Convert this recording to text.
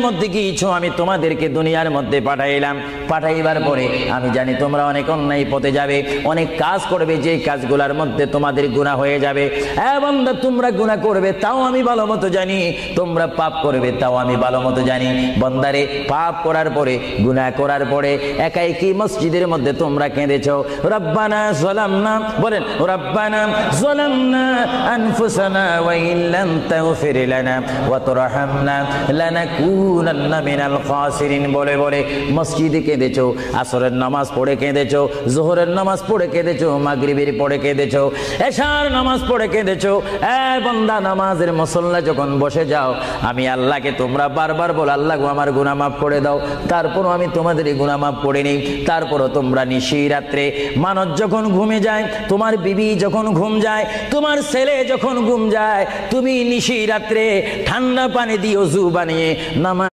মধ্যে কিছু আমি তোমাদেরকে দুনিয়ার মধ্যে পাঠাইলাম, পাঠাইবার পরে আমি জানি তোমরা অনেক অন্যায় পথে যাবে, অনেক কাজ করবে, যে কাজগুলোর মধ্যে তোমাদের গুনাহ হয়ে যাবে। বান্দা তোমরা গুনাহ করবে তাও আমি ভালো মতো জানি, তোমরা পাপ করবে তাও আমি ভালো মতো জানি। বান্দারে পাপ করার পরে, গুনাহ করার পরে একাই কি মসজিদের মধ্যে তোমরা কেঁদেছো, রব্বানা যালামনা, বলেন রব্বানা যালামনা আনফুসানা ওয়া ইল্লাম তাগফির লানা ওয়া তুরহামনা লানাকুনান্না মিনাল খাসিরিন বলে বলে মসজিদে কেঁদেছো, আসরের নামাজ পড়ে কেঁদেছো, যোহরের নামাজ পড়ে কেঁদেছো, মাগরিবের পড়ে কেঁদেছো, এশার নামাজ পড়ে কেঁদেছো। বান্দা নামাজের মুসল্লা যখন বসে যাও, আমি আল্লাহকে তোমরা বারবার বল, আল্লাহ গো আমার গুনাহ মাফ করে দাও। তারপরও আমি তোমাদের গুনাহ মাফ করে নেই। তারপরও তোমরা নিশি রাত্রে, মানুষ যখন ঘুমে যায়, তোমার বিবি যখন ঘুম যায়, তোমার ছেলে যখন ঘুম যায়, তুমি নিশি রাত্রে ঠান্ডা পানি দিয়ে ওযু বানিয়ে নামাজ